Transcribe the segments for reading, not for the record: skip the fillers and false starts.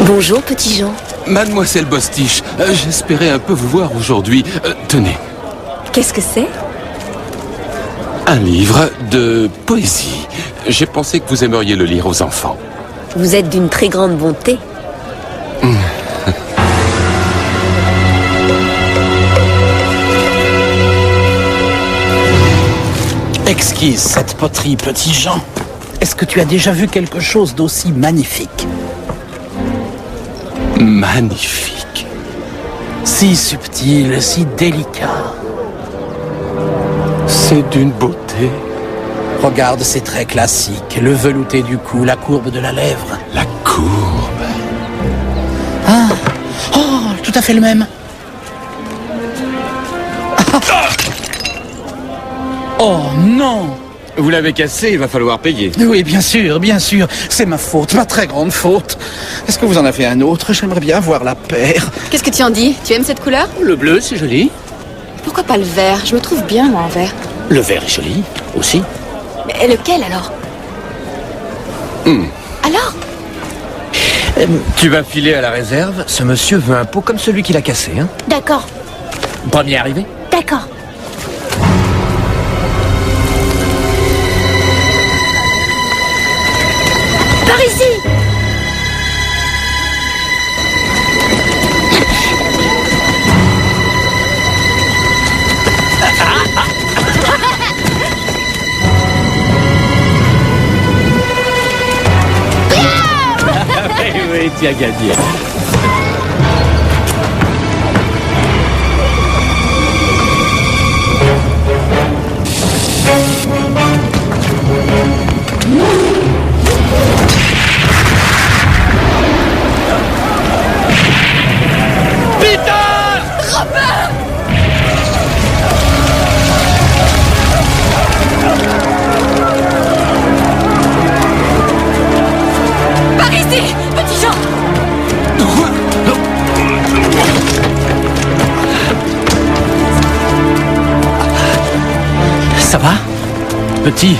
Bonjour, petit Jean. Mademoiselle Bostiche, j'espérais un peu vous voir aujourd'hui. Tenez. Qu'est-ce que c'est? Un livre de poésie. J'ai pensé que vous aimeriez le lire aux enfants. Vous êtes d'une très grande bonté. Exquise cette poterie, petit Jean. Est-ce que tu as déjà vu quelque chose d'aussi magnifique? Magnifique. Si subtil, si délicat. C'est d'une beauté. Regarde ces traits classiques, le velouté du cou, la courbe de la lèvre. La courbe. Ah, oh, tout à fait le même. Oh non! Vous l'avez cassé, il va falloir payer. Oui, bien sûr, c'est ma faute, ma très grande faute. Est-ce que vous en avez un autre? J'aimerais bien voir la paire. Qu'est-ce que tu en dis? Tu aimes cette couleur? Le bleu, c'est joli. Pourquoi pas le vert? Je me trouve bien, moi, en vert. Le vert est joli, aussi. Mais lequel, alors? Alors? Tu vas filer à la réserve. Ce monsieur veut un pot comme celui qu'il a cassé, hein? D'accord, Premier arrivé. d'accord. Par ici! Oui, tu as gagné. Par ici, petit Jean! Ça va? Petit,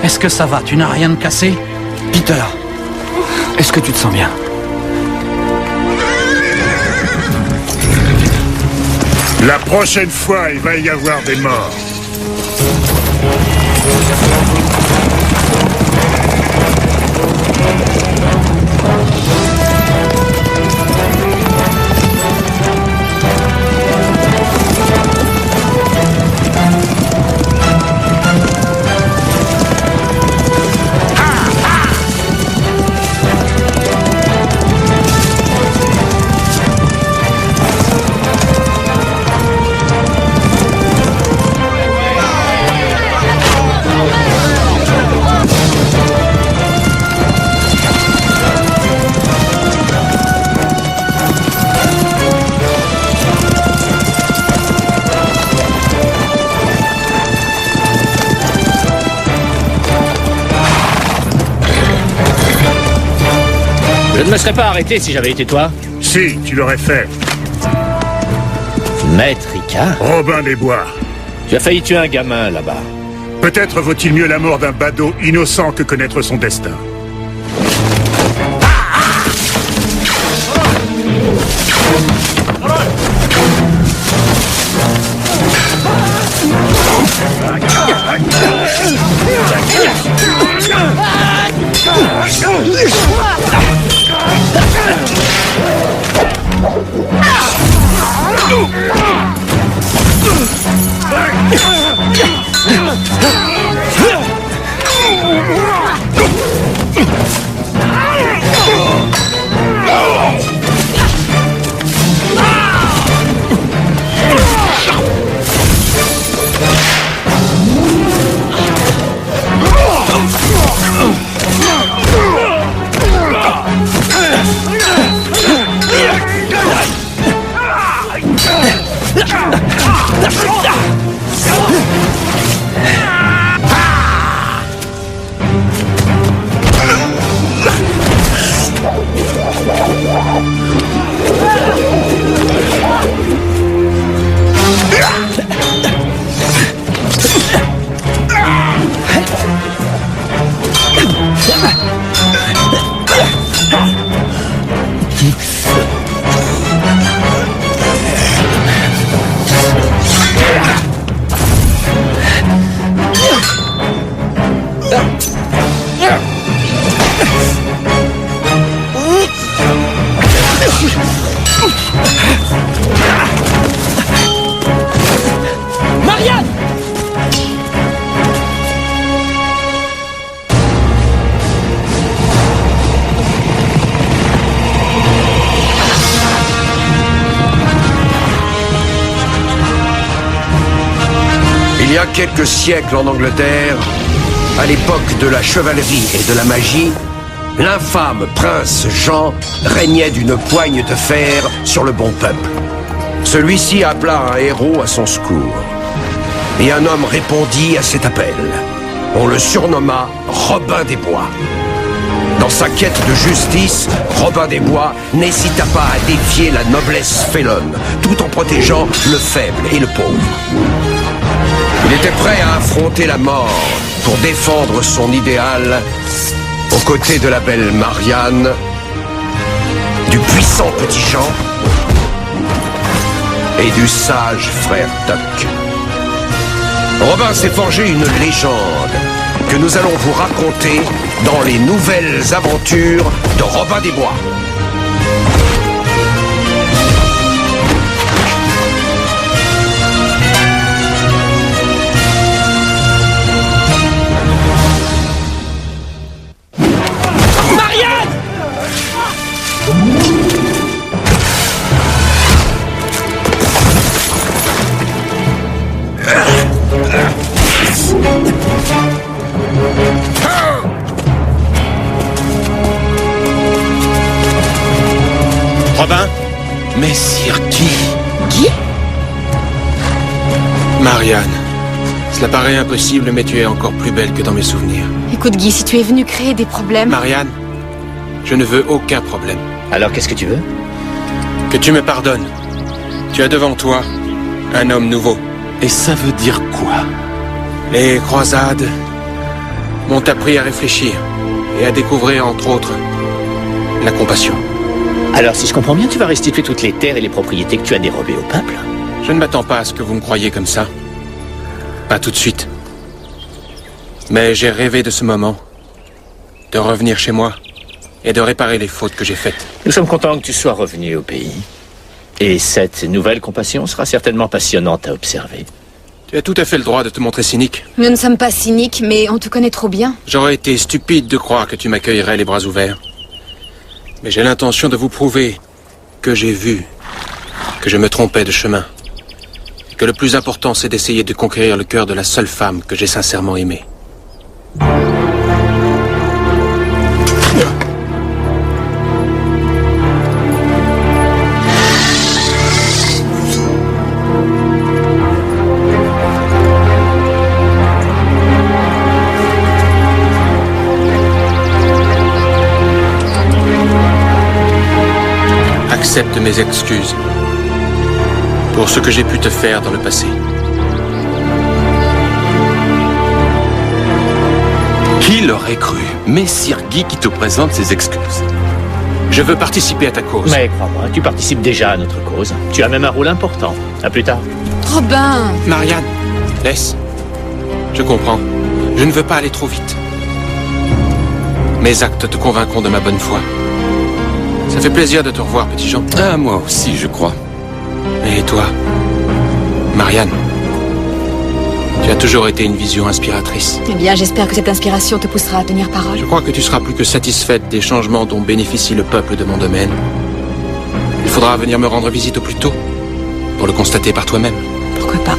est-ce que ça va? Tu n'as rien de cassé? Peter, est-ce que tu te sens bien? La prochaine fois, il va y avoir des morts. Je ne me serais pas arrêté si j'avais été toi. Si, tu l'aurais fait. Maître Icare, Robin des Bois. tu as failli tuer un gamin là-bas. Peut-être vaut-il mieux la mort d'un badaud innocent que connaître son destin. y a quelques siècles en Angleterre, à l'époque de la chevalerie et de la magie, l'infâme prince Jean régnait d'une poigne de fer sur le bon peuple. Celui-ci appela un héros à son secours. Et un homme répondit à cet appel. On le surnomma Robin des Bois. Dans sa quête de justice, Robin des Bois n'hésita pas à défier la noblesse félonne, tout en protégeant le faible et le pauvre. Il était prêt à affronter la mort pour défendre son idéal, aux côtés de la belle Marianne, du puissant petit Jean et du sage frère Toc. Robin s'est forgé une légende que nous allons vous raconter dans les nouvelles aventures de Robin des Bois. Robin? Messire Guy. Guy? Marianne, cela paraît impossible, mais tu es encore plus belle que dans mes souvenirs. Écoute Guy, si tu es venu créer des problèmes... Marianne, je ne veux aucun problème. Alors qu'est-ce que tu veux? Que tu me pardonnes. Tu as devant toi un homme nouveau. Et ça veut dire quoi? Les croisades m'ont appris à réfléchir et à découvrir, entre autres, la compassion. Alors si je comprends bien, tu vas restituer toutes les terres et les propriétés que tu as dérobées au peuple? Je ne m'attends pas à ce que vous me croyiez comme ça. Pas tout de suite. Mais j'ai rêvé de ce moment. De revenir chez moi et de réparer les fautes que j'ai faites. Nous sommes contents que tu sois revenu au pays. Et cette nouvelle compassion sera certainement passionnante à observer. Tu as tout à fait le droit de te montrer cynique. Nous ne sommes pas cyniques, mais on te connaît trop bien. J'aurais été stupide de croire que tu m'accueillerais les bras ouverts. Mais j'ai l'intention de vous prouver que j'ai vu, que je me trompais de chemin. Et que le plus important, c'est d'essayer de conquérir le cœur de la seule femme que j'ai sincèrement aimée. Accepte mes excuses pour ce que j'ai pu te faire dans le passé. Qui l'aurait cru? Messire Guy qui te présente ses excuses. Je veux participer à ta cause. Mais crois-moi, tu participes déjà à notre cause. Tu as même un rôle important. À plus tard. Robin! Marianne, laisse. Je comprends. Je ne veux pas aller trop vite. Mes actes te convaincront de ma bonne foi. Ça fait plaisir de te revoir, petit Jean. Ah, moi aussi, je crois. Et toi, Marianne, tu as toujours été une vision inspiratrice. Eh bien, j'espère que cette inspiration te poussera à tenir parole. Je crois que tu seras plus que satisfaite des changements dont bénéficie le peuple de mon domaine. Il faudra venir me rendre visite au plus tôt, pour le constater par toi-même. Pourquoi pas?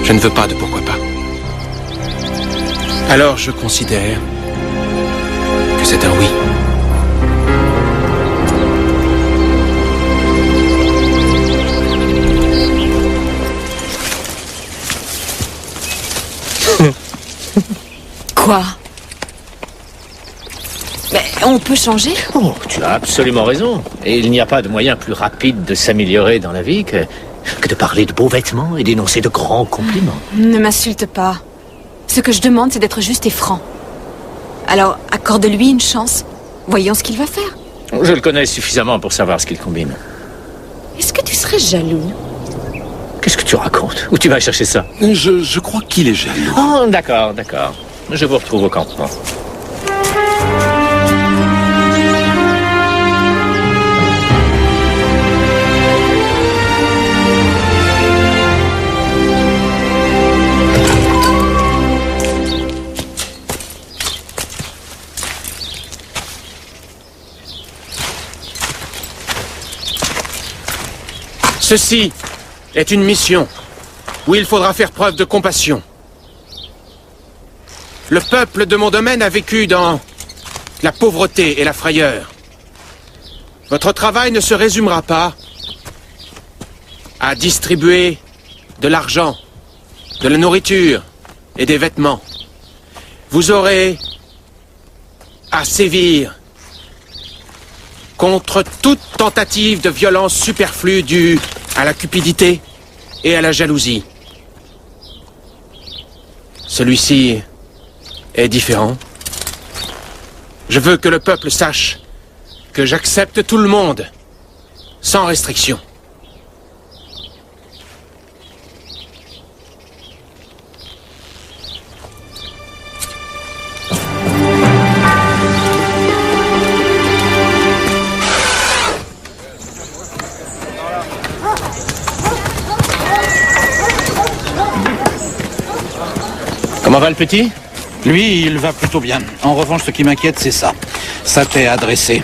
Je ne veux pas de pourquoi pas. Alors je considère que c'est un oui. Quoi? Mais on peut changer? Oh, tu as absolument raison. Et il n'y a pas de moyen plus rapide de s'améliorer dans la vie que de parler de beaux vêtements et d'énoncer de grands compliments. Ne m'insulte pas. Ce que je demande, c'est d'être juste et franc. Alors, accorde-lui une chance. Voyons ce qu'il va faire. Je le connais suffisamment pour savoir ce qu'il combine. Est-ce que tu serais jaloux? Qu'est-ce que tu racontes? Où tu vas chercher ça? Je crois qu'il est jaloux. Oh, d'accord, d'accord. Je vous retrouve au campement. Ceci est une mission où il faudra faire preuve de compassion. Le peuple de mon domaine a vécu dans la pauvreté et la frayeur. Votre travail ne se résumera pas à distribuer de l'argent, de la nourriture et des vêtements. Vous aurez à sévir contre toute tentative de violence superflue due à la cupidité et à la jalousie. Celui-ci est différent. Je veux que le peuple sache que j'accepte tout le monde, sans restriction. Comment va le petit? Lui, il va plutôt bien. En revanche, ce qui m'inquiète, c'est ça. Ça t'est adressé.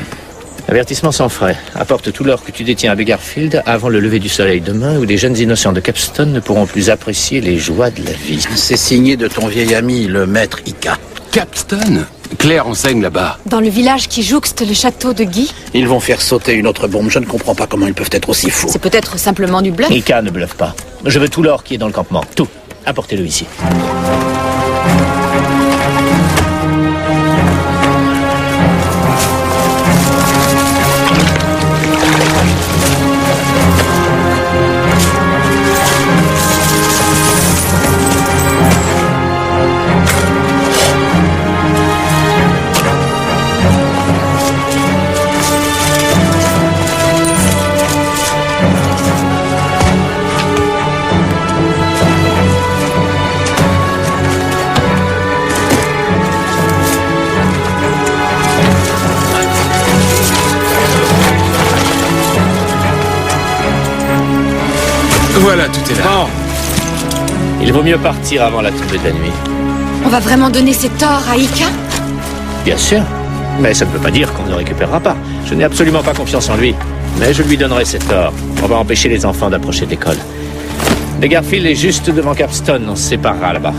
Avertissement sans frais. Apporte tout l'or que tu détiens à Beggarfield avant le lever du soleil demain, où les jeunes innocents de Capstone ne pourront plus apprécier les joies de la vie. C'est signé de ton vieil ami, le maître Ika. Capstone? Claire enseigne là-bas. Dans le village qui jouxte le château de Guy, Ils vont faire sauter une autre bombe. Je ne comprends pas comment ils peuvent être aussi fous. c'est peut-être simplement du bluff. Ika ne bluffe pas. Je veux tout l'or qui est dans le campement. Tout. Apportez-le ici. Voilà, tout est là. Bon. Il vaut mieux partir avant la tombée de la nuit. On va vraiment donner cet or à Ika? Bien sûr. Mais ça ne veut pas dire qu'on ne le récupérera pas. Je n'ai absolument pas confiance en lui. Mais je lui donnerai cet or. On va empêcher les enfants d'approcher de l'école. Beggarfield est juste devant Capstone. On se séparera là-bas.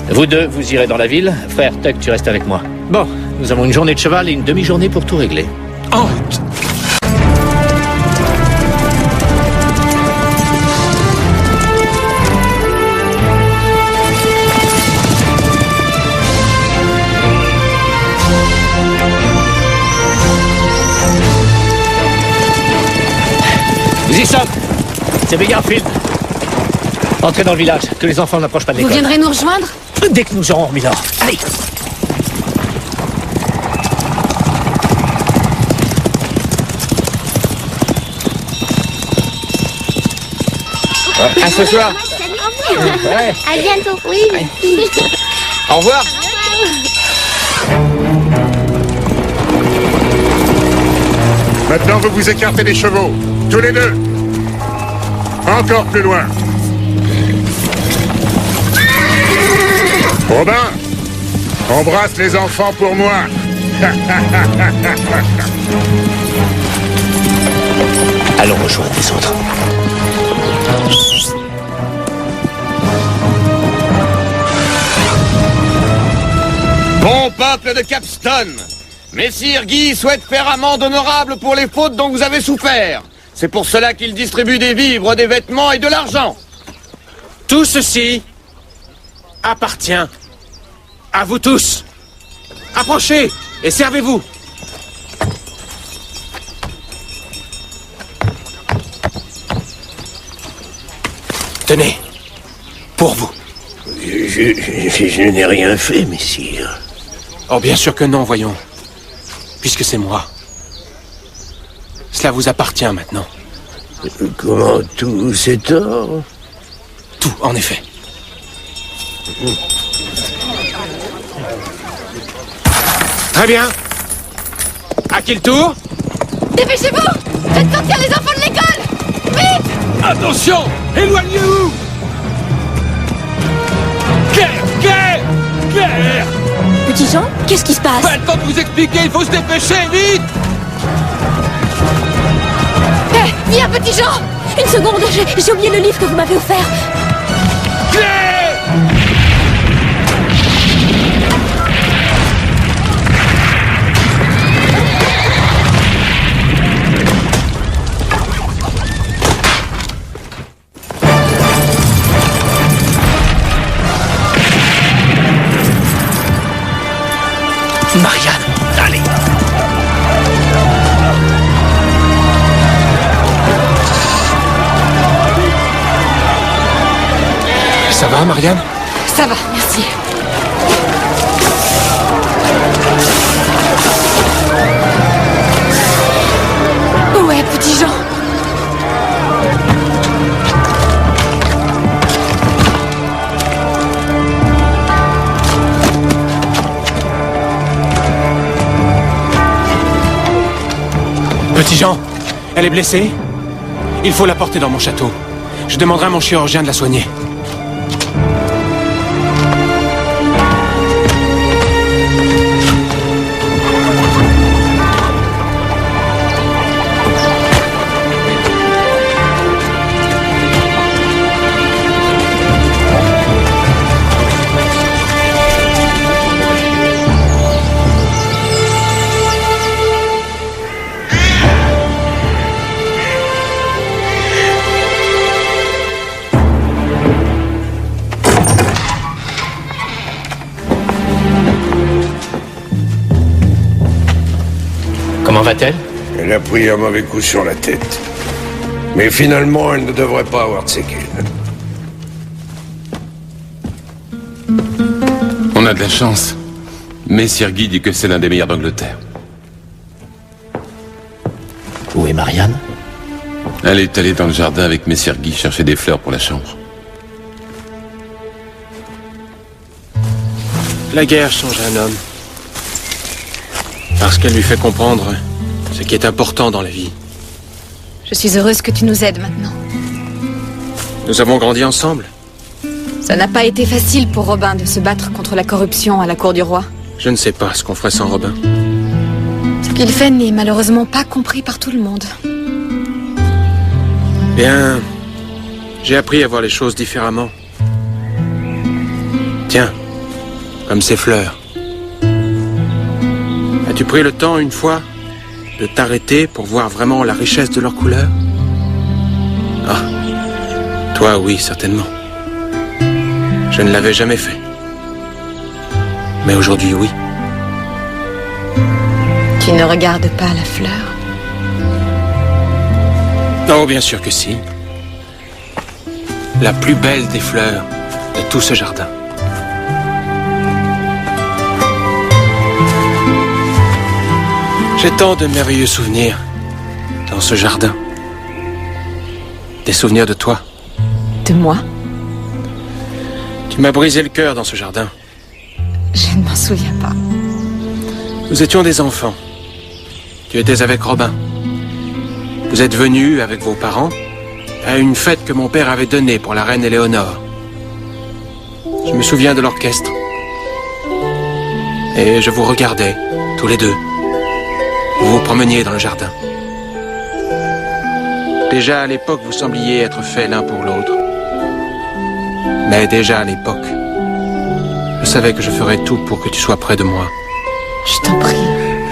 Vous deux, vous irez dans la ville. Frère Tuck, tu restes avec moi. Bon, nous avons une journée de cheval et une demi-journée pour tout régler. En route. Nous y sommes. C'est Beggarfield. Entrez dans le village, que les enfants n'approchent pas de Vous l'école. viendrez nous rejoindre? Dès que nous aurons remis l'or. Allez. À ce soir. Ouais. À bientôt. Oui. Au revoir. Maintenant, vous vous écartez des chevaux. Tous les deux. Encore plus loin. Robin, embrasse les enfants pour moi. Allons rejoindre les autres. Bon peuple de Capstone, Messire Guy souhaite faire amende honorable pour les fautes dont vous avez souffert. C'est pour cela qu'il distribue des vivres, des vêtements et de l'argent. Tout ceci appartient à vous tous. Approchez et servez-vous. Tenez, pour vous. Je n'ai rien fait, messire. Oh, bien sûr que non, voyons. Puisque c'est moi. Cela vous appartient maintenant. Comment tout cet or? Tout, en effet. Très bien. À qui le tour? Dépêchez-vous! Faites sortir les enfants de l'école! Vite! Attention! Éloignez-vous! Claire! Claire! Petit Jean, qu'est-ce qui se passe? Pas le temps de vous expliquer, il faut se dépêcher, vite! Hé, viens, petit Jean! Une seconde, j'ai oublié le livre que vous m'avez offert. Claire! va, Marianne? Ça va, merci. Ouais, petit Jean. Petit Jean, elle est blessée? Il faut la porter dans mon château. Je demanderai à mon chirurgien de la soigner. Comment va-t-elle? Elle a pris un mauvais coup sur la tête. Mais finalement, elle ne devrait pas avoir de séquelles. On a de la chance. Messire Guy dit que c'est l'un des meilleurs d'Angleterre. Où est Marianne? Elle est allée dans le jardin avec Messire Guy chercher des fleurs pour la chambre. La guerre change un homme. Parce qu'elle lui fait comprendre ce qui est important dans la vie. Je suis heureuse que tu nous aides maintenant. Nous avons grandi ensemble. Ça n'a pas été facile pour Robin de se battre contre la corruption à la cour du roi. Je ne sais pas ce qu'on ferait sans Robin. Ce qu'il fait n'est malheureusement pas compris par tout le monde. Bien, j'ai appris à voir les choses différemment. Tiens, comme ces fleurs. As-tu pris le temps, une fois, de t'arrêter pour voir vraiment la richesse de leurs couleurs? Ah, toi, oui, certainement. Je ne l'avais jamais fait. Mais aujourd'hui, oui. Tu ne regardes pas la fleur? Oh, bien sûr que si. La plus belle des fleurs de tout ce jardin. J'ai tant de merveilleux souvenirs dans ce jardin. Des souvenirs de toi. De moi? Tu m'as brisé le cœur dans ce jardin. Je ne m'en souviens pas. Nous étions des enfants. Tu étais avec Robin. Vous êtes venus avec vos parents à une fête que mon père avait donnée pour la reine Éléonore. Je me souviens de l'orchestre. Et je vous regardais, tous les deux. Vous vous promeniez dans le jardin. Déjà à l'époque, vous sembliez être faits l'un pour l'autre. Mais déjà à l'époque, je savais que je ferais tout pour que tu sois près de moi. Je t'en prie.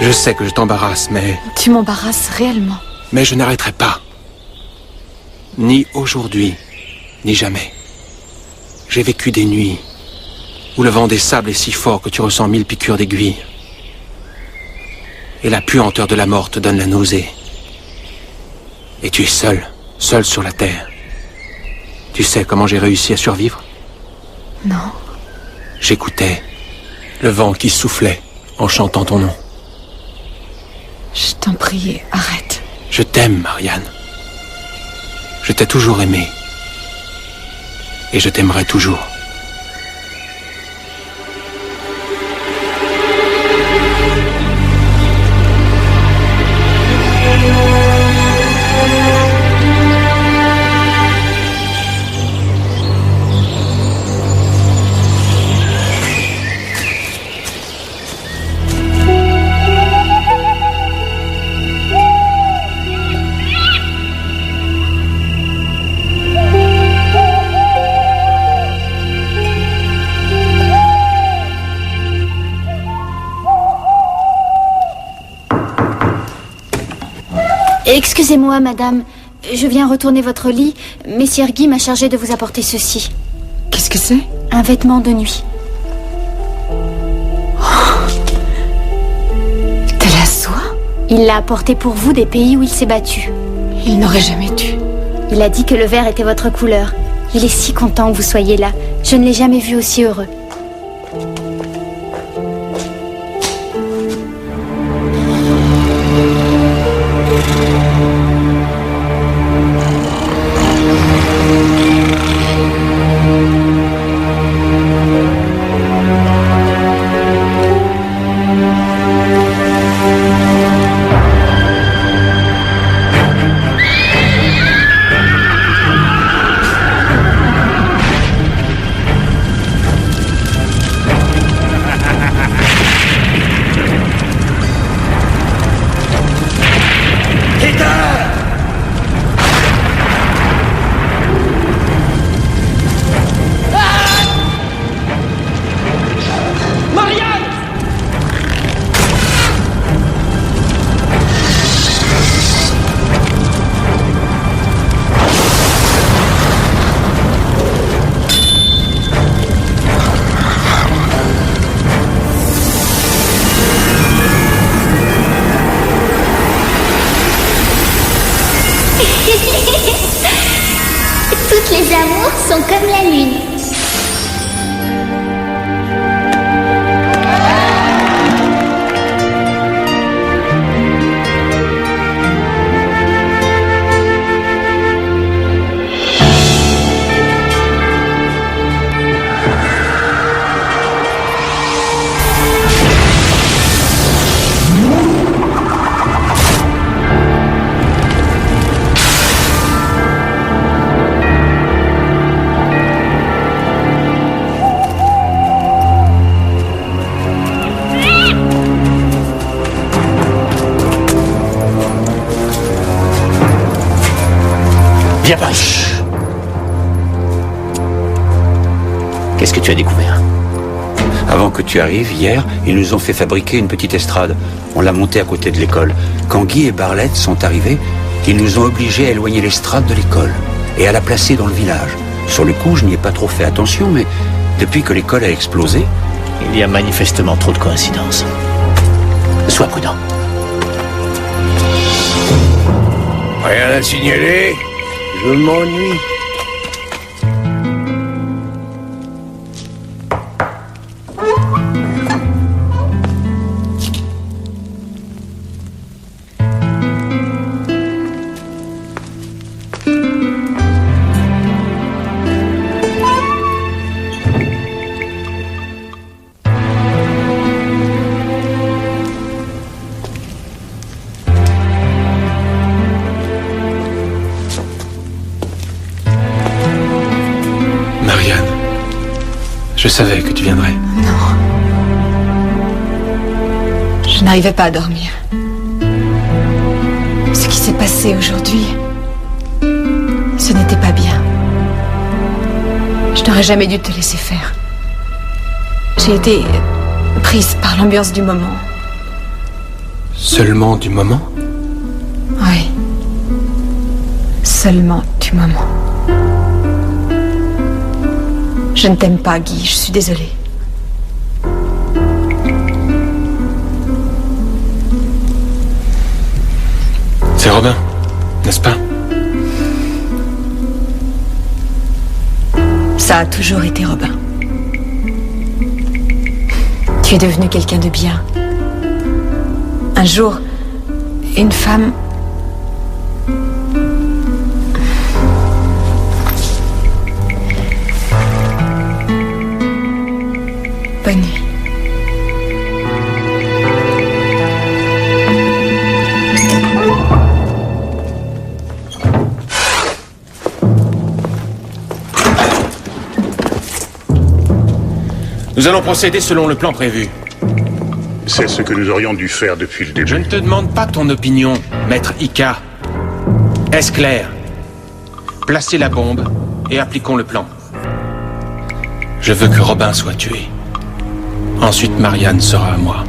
Je sais que je t'embarrasse, mais... Tu m'embarrasses réellement. Mais je n'arrêterai pas. Ni aujourd'hui, ni jamais. J'ai vécu des nuits où le vent des sables est si fort que tu ressens 1000 piqûres d'aiguille. Et la puanteur de la mort te donne la nausée. Et tu es seul, seul sur la terre. Tu sais comment j'ai réussi à survivre? Non. J'écoutais le vent qui soufflait en chantant ton nom. Je t'en prie, arrête. Je t'aime, Marianne. Je t'ai toujours aimé. Et je t'aimerai toujours. Excusez-moi, madame. Je viens retourner votre lit. Messire Guy m'a chargé de vous apporter ceci. Qu'est-ce que c'est? Un vêtement de nuit. De la soie? Il l'a apporté pour vous des pays où il s'est battu. Il n'aurait jamais dû. Il a dit que le vert était votre couleur. Il est si content que vous soyez là. Je ne l'ai jamais vu aussi heureux. Toutes les amours sont comme la lune. Viens par ici. Qu'est-ce que tu as découvert? Avant que tu arrives, hier, ils nous ont fait fabriquer une petite estrade. On l'a montée à côté de l'école. Quand Guy et Barlette sont arrivés, ils nous ont obligés à éloigner l'estrade de l'école et à la placer dans le village. Sur le coup, je n'y ai pas trop fait attention, mais depuis que l'école a explosé... Il y a manifestement trop de coïncidences. Sois prudent. Rien à signaler? Je m'ennuie. Je savais que tu viendrais. Non. Je n'arrivais pas à dormir. Ce qui s'est passé aujourd'hui, ce n'était pas bien. Je n'aurais jamais dû te laisser faire. J'ai été prise par l'ambiance du moment. Seulement du moment? Oui. Seulement du moment. Je ne t'aime pas, Guy, je suis désolée. C'est Robin, n'est-ce pas? Ça a toujours été Robin. Tu es devenu quelqu'un de bien. Un jour, une femme... Bonne nuit. Nous allons procéder selon le plan prévu. C'est ce que nous aurions dû faire depuis le début. Je ne te demande pas ton opinion, maître Ika. Est-ce clair? Placez la bombe et appliquons le plan. Je veux que Robin soit tué. Ensuite, Marianne sera à moi.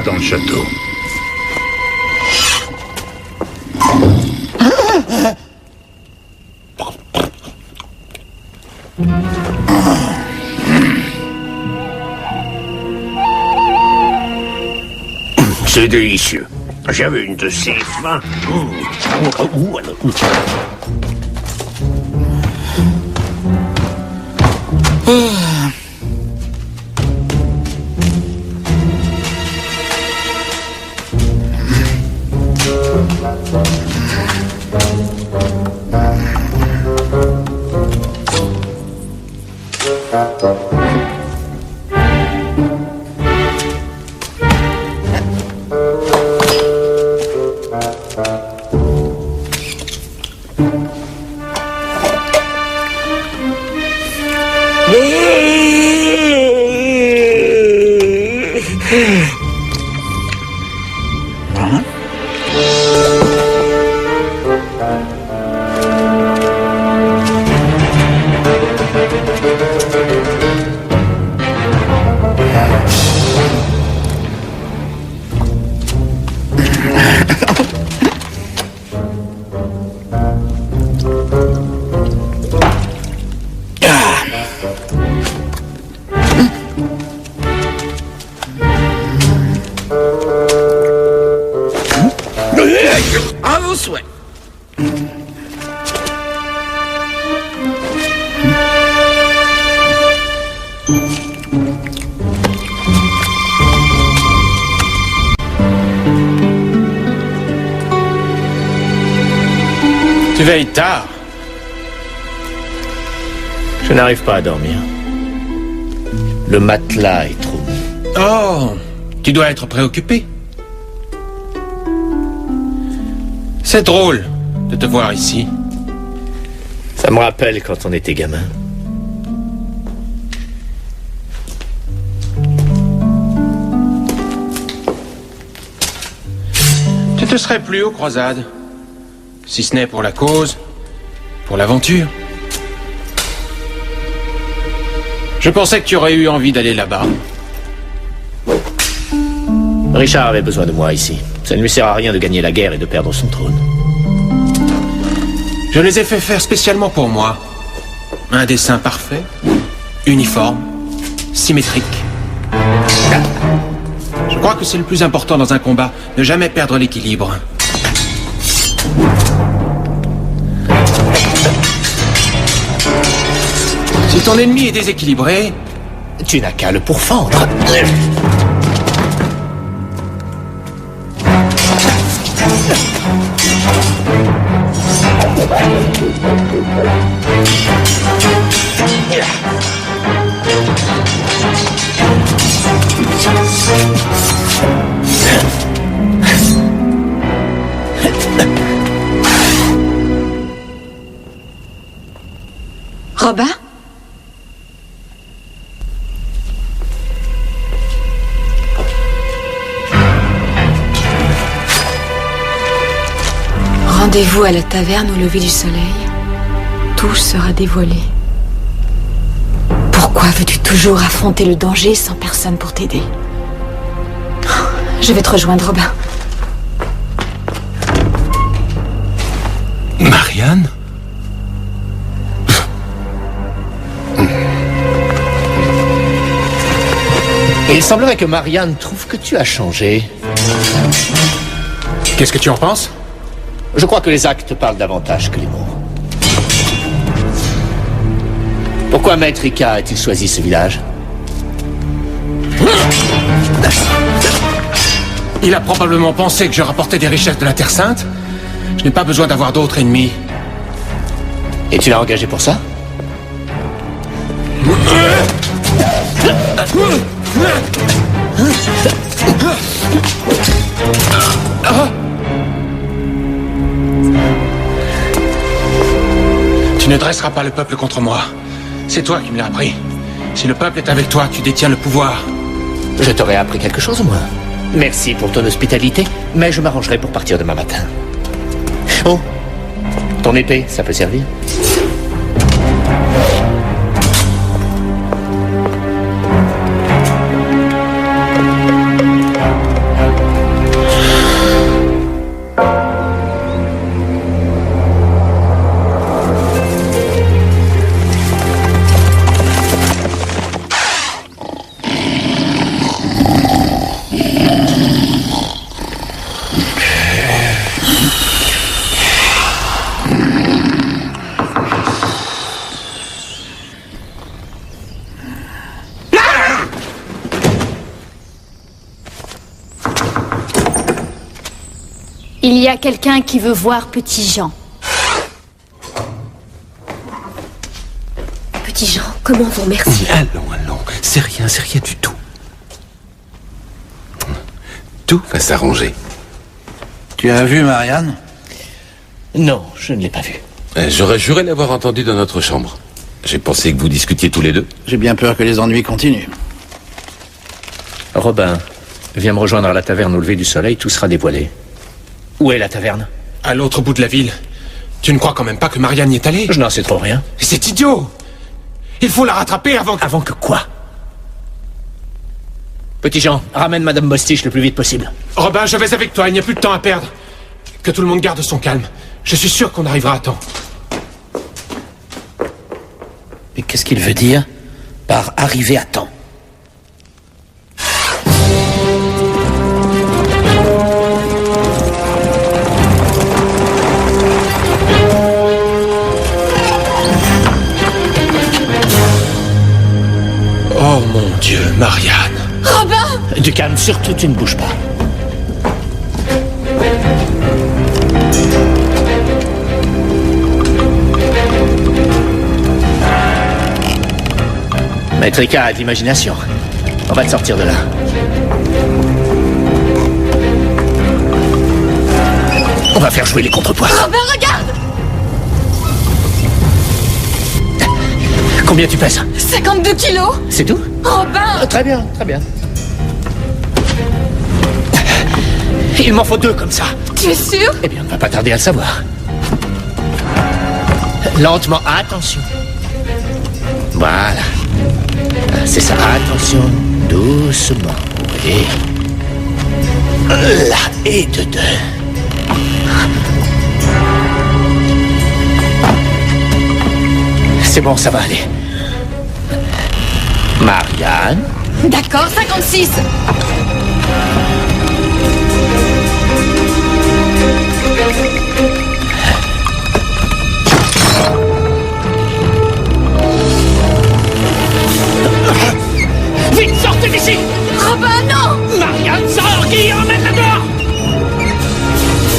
pas dans le château. C'est délicieux. J'avais une de ces faim. À vos souhaits. Tu veilles tard. Je n'arrive pas à dormir. Le matelas est trop mou. Oh, tu dois être préoccupé. C'est drôle de te voir ici. Ça me rappelle quand on était gamin. Tu te serais plu aux croisades. Si ce n'est pour la cause, pour l'aventure. Je pensais que tu aurais eu envie d'aller là-bas. Richard avait besoin de moi ici. Ça ne lui sert à rien de gagner la guerre et de perdre son trône. Je les ai fait faire spécialement pour moi. Un dessin parfait, uniforme, symétrique. Je crois que c'est le plus important dans un combat, ne jamais perdre l'équilibre. Si ton ennemi est déséquilibré, tu n'as qu'à le pourfendre. Robin? Rendez-vous à la taverne au lever du soleil. Tout sera dévoilé. Pourquoi veux-tu toujours affronter le danger sans personne pour t'aider? Je vais te rejoindre, Robin. Marianne? Il semblerait que Marianne trouve que tu as changé. qu'est-ce que tu en penses? Je crois que les actes parlent davantage que les mots. Pourquoi Maître Ika a-t-il choisi ce village? Il a probablement pensé que je rapportais des richesses de la Terre Sainte. Je n'ai pas besoin d'avoir d'autres ennemis. Et tu l'as engagé pour ça? Tu ne dresseras pas le peuple contre moi. C'est toi qui me l'as appris. Si le peuple est avec toi, tu détiens le pouvoir. Je t'aurais appris quelque chose, moi. Merci pour ton hospitalité, mais je m'arrangerai pour partir demain matin. Oh, ton épée, ça peut servir? y a quelqu'un qui veut voir Petit Jean. Petit Jean, comment vous remercier? Allons, c'est rien du tout. Tout va s'arranger. Tu as vu Marianne? Non, je ne l'ai pas vue. J'aurais juré l'avoir entendu dans notre chambre. J'ai pensé que vous discutiez tous les deux. J'ai bien peur que les ennuis continuent. Robin, viens me rejoindre à la taverne au lever du soleil, tout sera dévoilé. Où est la taverne? À l'autre bout de la ville. Tu ne crois quand même pas que Marianne y est allée? Je n'en sais trop rien. C'est idiot! Il faut la rattraper avant que... Avant que quoi? Petit Jean, ramène Madame Bostich le plus vite possible. Robin, je vais avec toi, il n'y a plus de temps à perdre. Que tout le monde garde son calme. Je suis sûr qu'on arrivera à temps. Mais qu'est-ce qu'il veut dire par arriver à temps? Oh mon Dieu, Marianne. Robin! Du calme, surtout tu ne bouges pas. Maître Ika a de l'imagination. On va te sortir de là. On va faire jouer les contrepoids. Robin, regarde! Combien tu pèses? 52 kilos! C'est tout? Robin! Très bien, très bien. Il m'en faut 2 comme ça. Tu es sûr? Eh bien, on ne va pas tarder à le savoir. Lentement, attention. Voilà. C'est ça, attention. Doucement. Oui. Là, et de 2. C'est bon, ça va aller. Marianne. D'accord, 56! Vite, sortez d'ici! Robin, non! Marianne, sors, Guy, emmène-la dehors!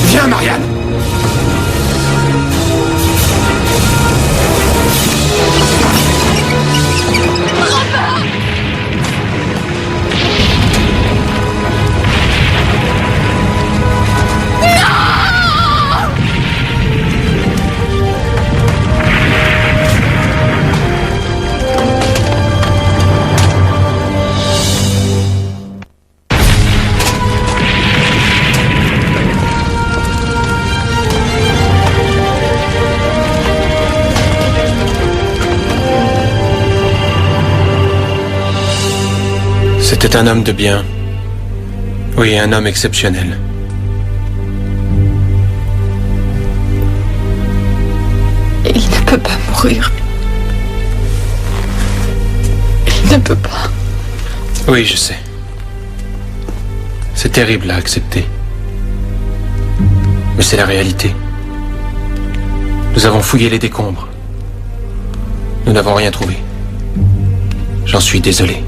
Viens, Marianne. C'était un homme de bien. Oui, un homme exceptionnel. Il ne peut pas mourir. Il ne peut pas. Oui, je sais. C'est terrible à accepter. Mais c'est la réalité. Nous avons fouillé les décombres. Nous n'avons rien trouvé. J'en suis désolé.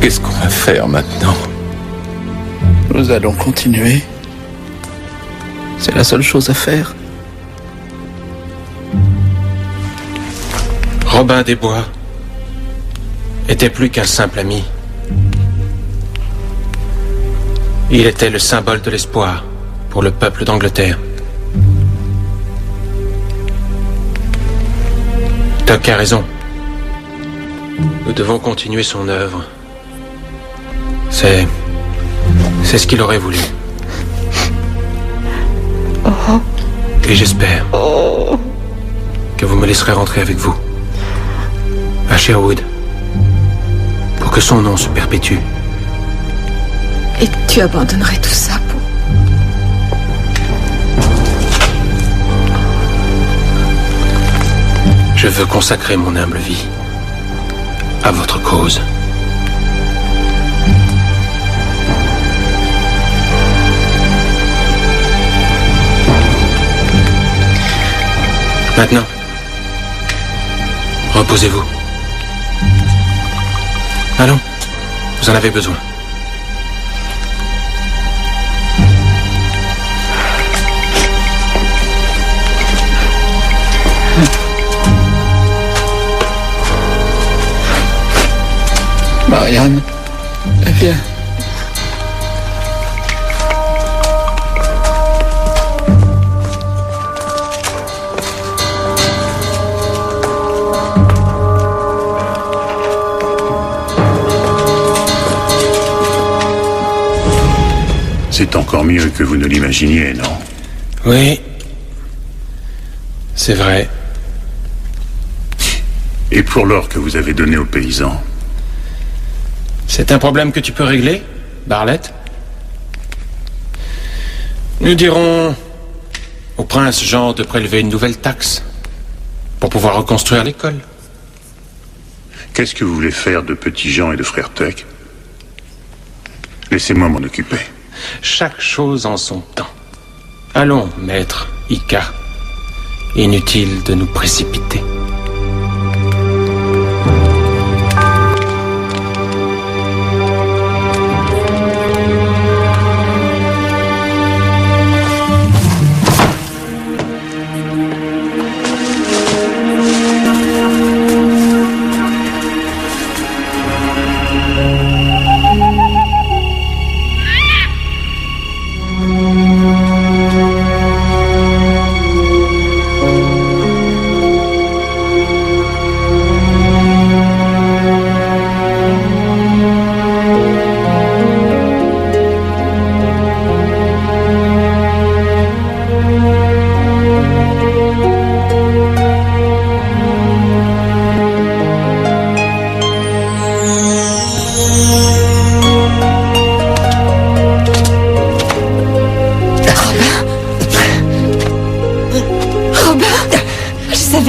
Qu'est-ce qu'on va faire maintenant? Nous allons continuer. C'est la seule chose à faire. Robin des Bois était plus qu'un simple ami. Il était le symbole de l'espoir pour le peuple d'Angleterre. Doc a raison. Nous devons continuer son œuvre. C'est ce qu'il aurait voulu. Et j'espère que vous me laisserez rentrer avec vous à Sherwood pour que son nom se perpétue. Et tu abandonnerais tout ça pour... Je veux consacrer mon humble vie à votre cause. Maintenant, reposez-vous. Allons, vous en avez besoin. Marianne, viens. C'est encore mieux que vous ne l'imaginiez, non? Oui. C'est vrai. Et pour l'or que vous avez donné aux paysans? C'est un problème que tu peux régler, Barlett? Nous dirons au prince Jean de prélever une nouvelle taxe pour pouvoir reconstruire l'école. Qu'est-ce que vous voulez faire de Petit Jean et de Frère Tuck? Laissez-moi m'en occuper. Chaque chose en son temps. Allons, maître Ika. Inutile de nous précipiter.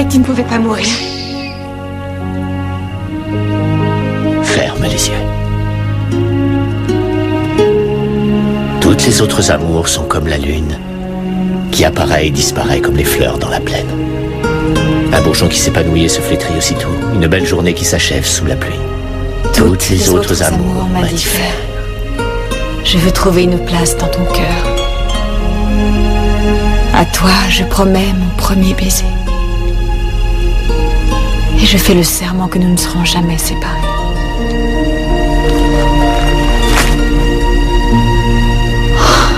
Tu ne pouvais pas mourir. Ferme les yeux. Toutes les autres amours sont comme la lune, qui apparaît et disparaît comme les fleurs dans la plaine. Un bourgeon qui s'épanouit et se flétrit aussitôt. Une belle journée qui s'achève sous la pluie. Toutes les autres amours m'indiffèrent. Je veux trouver une place dans ton cœur. À toi, je promets mon premier baiser. Et je fais le serment que nous ne serons jamais séparés. Oh,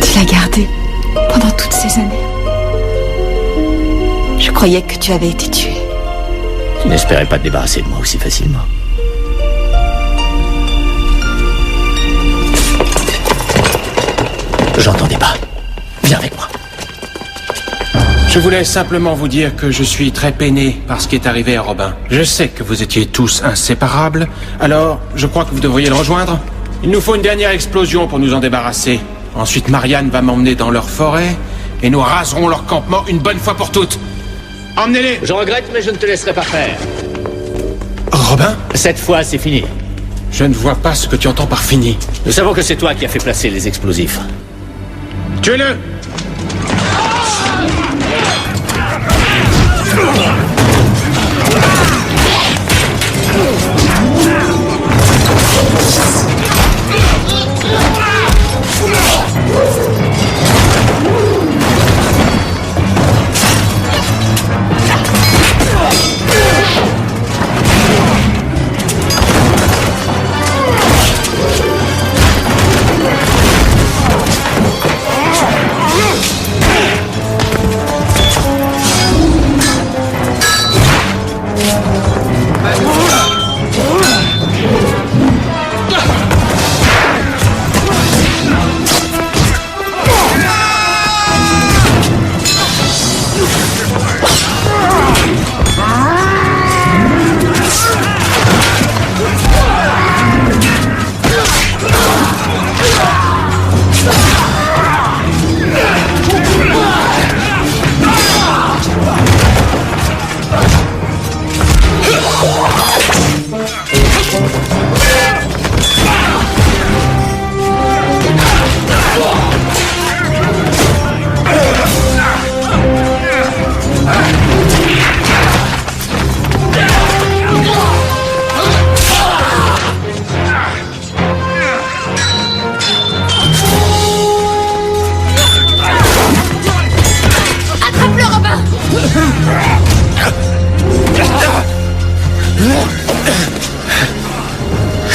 tu l'as gardé pendant toutes ces années. Je croyais que tu avais été tué. Tu n'espérais pas te débarrasser de moi aussi facilement. J'entendais pas. Viens avec moi. Je voulais simplement vous dire que je suis très peiné par ce qui est arrivé à Robin. Je sais que vous étiez tous inséparables, alors je crois que vous devriez le rejoindre. Il nous faut une dernière explosion pour nous en débarrasser. Ensuite, Marianne va m'emmener dans leur forêt et nous raserons leur campement une bonne fois pour toutes. Emmenez-les! Je regrette, mais je ne te laisserai pas faire. Robin? Cette fois, c'est fini. Je ne vois pas ce que tu entends par fini. Nous savons que c'est toi qui as fait placer les explosifs. Tuez-le!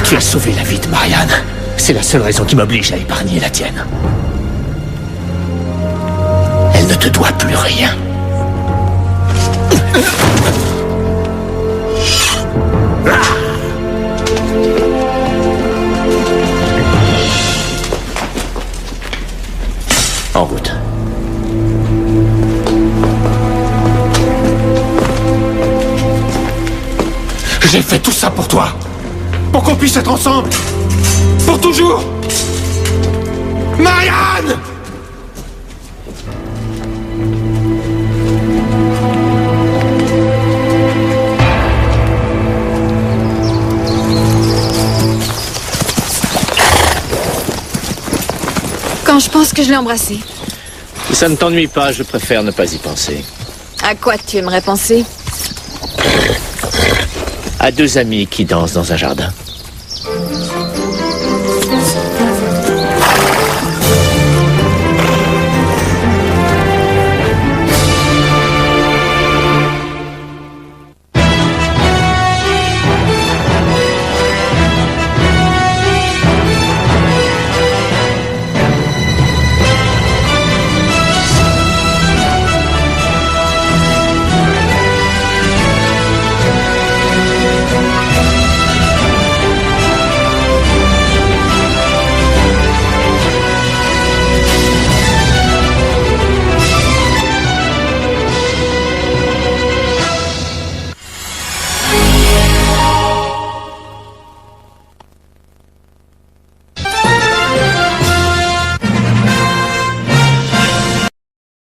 Tu as sauvé la vie de Marianne. C'est la seule raison qui m'oblige à épargner la tienne. Elle ne te doit plus rien. En route. J'ai fait tout ça pour toi. Pour qu'on puisse être ensemble. Pour toujours. Marianne! Quand je pense que je l'ai embrassé. Si ça ne t'ennuie pas, je préfère ne pas y penser. À quoi tu aimerais penser? À deux amis qui dansent dans un jardin.